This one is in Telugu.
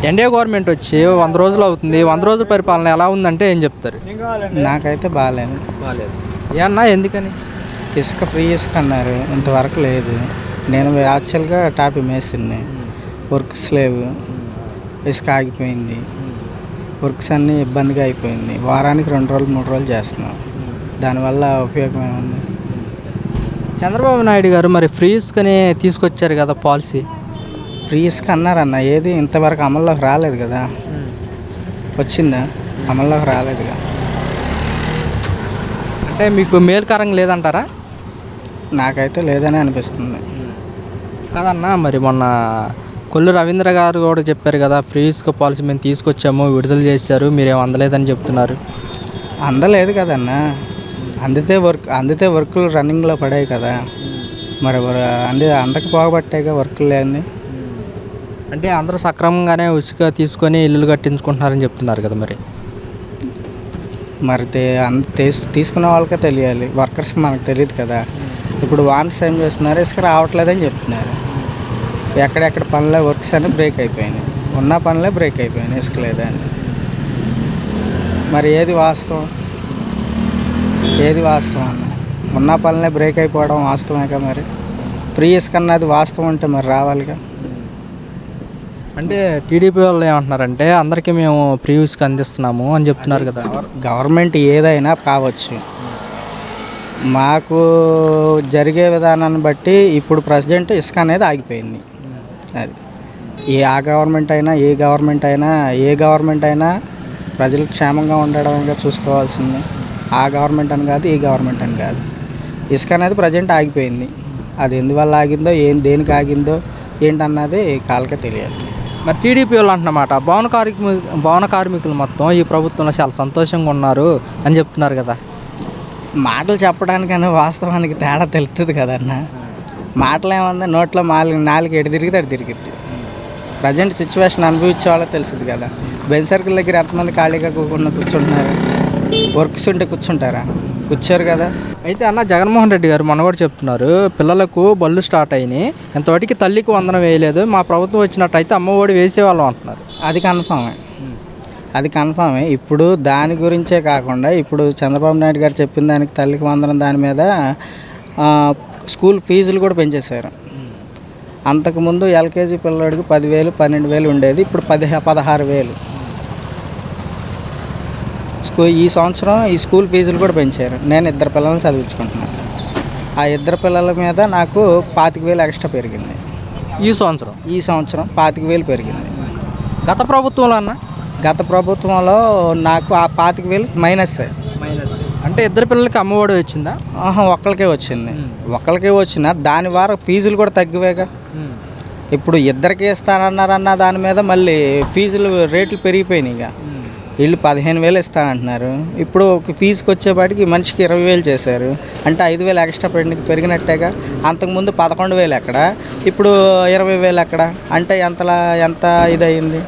ఎన్డీఏ గవర్నమెంట్ వచ్చి 100 రోజులు అవుతుంది. 100 రోజుల పరిపాలన ఎలా ఉందంటే ఏం చెప్తారు? నాకైతే బాగాలేదు. బాగాలేదు. ఏమన్నా ఎందుకని? ఇసుక ఫ్రీ ఇసుక అన్నారు, ఇంతవరకు లేదు. నేను యాక్చువల్గా టాపీ మేస్తుంది, వర్క్స్ లేవు, ఇసుక ఆగిపోయింది, వర్క్స్ అన్నీ ఇబ్బందిగా అయిపోయింది. వారానికి 2 రోజులు 3 రోజులు చేస్తున్నాం. దానివల్ల ఉపయోగం ఏముంది? చంద్రబాబు నాయుడు గారు మరి ఫ్రీ ఇసుకని తీసుకొచ్చారు కదా పాలసీ. ఫ్రీ ఇసుక అన్నారన్న, ఏది ఇంతవరకు అమల్లోకి రాలేదు కదా. వచ్చిందా? అమల్లోకి రాలేదుగా. అంటే మీకు మేలుకరంగా లేదంటారా? నాకైతే లేదని అనిపిస్తుంది. కాదన్నా, మరి మొన్న కొల్లు రవీంద్ర గారు కూడా చెప్పారు కదా, ఫ్రీ ఇసుక పాలసీ మేము తీసుకొచ్చాము, విడుదల చేశారు, మీరేం అందలేదని చెప్తున్నారు. అందలేదు కదన్నా, అందితే వర్కులు రన్నింగ్లో పడాయి కదా. మరి అందరికి పోగబట్టాయిగా వర్కులు లేని. అంటే అందరూ సక్రమంగానే ఇసుక తీసుకొని ఇల్లులు కట్టించుకుంటున్నారని చెప్తున్నారు కదా. మరి తీసుకున్న వాళ్ళకే తెలియాలి, వర్కర్స్కి మనకు తెలియదు కదా. ఇప్పుడు వాన్స్ ఏం చేస్తున్నారు, ఇసుక రావట్లేదని చెప్తున్నారు. ఎక్కడెక్కడ పనులే వర్క్స్ అని బ్రేక్ అయిపోయినాయి, ఉన్న పనులే బ్రేక్ అయిపోయినాయి ఇసుక లేదని. మరి ఏది వాస్తవం అన్న? ఉన్న పనులే బ్రేక్ అయిపోవడం వాస్తవమేగా. మరి ఫ్రీ ఇసుక అన్నది వాస్తవం అంటే మరి రావాలిగా. అంటే టీడీపీ వాళ్ళు ఏమంటున్నారంటే అందరికీ మేము ఫ్రీ ఇసుక అందిస్తున్నాము అని చెప్తున్నారు కదా. గవర్నమెంట్ ఏదైనా కావచ్చు, మాకు జరిగే విధానాన్ని బట్టి ఇప్పుడు ప్రెసిడెంట్ ఇసుక అనేది ఆగిపోయింది. అది ఆ గవర్నమెంట్ అయినా ఏ గవర్నమెంట్ అయినా ప్రజలు క్షేమంగా ఉండడంగా చూసుకోవాల్సింది. ఆ గవర్నమెంట్ అని కాదు, ఈ గవర్నమెంట్ అని కాదు. ఇసుక అనేది ప్రజెంట్ ఆగిపోయింది. అది ఎందువల్ల ఆగిందో, దేనికి ఆగిందో ఏంటన్నది కాళ్ళకే తెలియాలి. మరి టీడీపీ వాళ్ళు అంటున్నమాట, భవన కార్మికులు మొత్తం ఈ ప్రభుత్వంలో చాలా సంతోషంగా ఉన్నారు అని చెప్తున్నారు కదా. మాటలు చెప్పడానికన్నా వాస్తవానికి తేడా తెలుస్తుంది కదన్న. మాటలు ఏముంది, నోట్లో నాలుగు ఎటు తిరిగితే అటు తిరిగిద్ది. ప్రజెంట్ సిచ్యువేషన్ అనుభవించే వాళ్ళకి తెలుస్తుంది కదా. బెంచ్ సర్కిల్ దగ్గర ఎంతమంది ఖాళీగా కూర్చుంటున్నారు? వర్క్స్ ఉంటే కూర్చుంటారా? కూర్చోరు కదా. అయితే అన్న, జగన్మోహన్ రెడ్డి గారు మొన్న కూడా చెప్తున్నారు, పిల్లలకు బళ్ళు స్టార్ట్ అయినాయి, ఎంతవరకు తల్లికి వందనం వేయలేదు, మా ప్రభుత్వం వచ్చినట్టయితే అమ్మఒడి వేసేవాళ్ళం అంటున్నారు. అది కన్ఫామే. ఇప్పుడు దాని గురించే కాకుండా ఇప్పుడు చంద్రబాబు నాయుడు గారు చెప్పిన దానికి, తల్లికి వందనం దాని మీద స్కూల్ ఫీజులు కూడా పెంచేశారు. అంతకుముందు ఎల్కేజీ పిల్లవాడికి 10,000 12,000 ఉండేది, ఇప్పుడు 16,000. ఈ సంవత్సరం ఈ స్కూల్ ఫీజులు కూడా పెంచారు. నేను 2 పిల్లల్ని చదివించుకుంటున్నాను. ఆ 2 పిల్లల మీద నాకు 25,000 ఎక్స్ట్రా పెరిగింది. ఈ సంవత్సరం 25,000 పెరిగింది. గత ప్రభుత్వంలో నాకు ఆ 25,000 మైనస్. అంటే 2 పిల్లలకి అమ్మఒడి వచ్చిందా? ఒక్కరికే వచ్చిన దాని వారం ఫీజులు కూడా తగ్గివేగా. ఇప్పుడు 2కి ఇస్తానన్నారన్న దాని మీద మళ్ళీ ఫీజులు రేట్లు పెరిగిపోయినాయిగా. వీళ్ళు 15,000 ఇస్తానంటున్నారు, ఇప్పుడు ఒక ఫీజుకి వచ్చేపాటికి మనిషికి 20,000 చేశారు. అంటే 5,000 ఎక్స్ట్రా పెరిగినట్టేగా. అంతకుముందు 11,000 ఎక్కడ, ఇప్పుడు 20,000 ఎక్కడ? అంటే ఎంత ఇదయింది.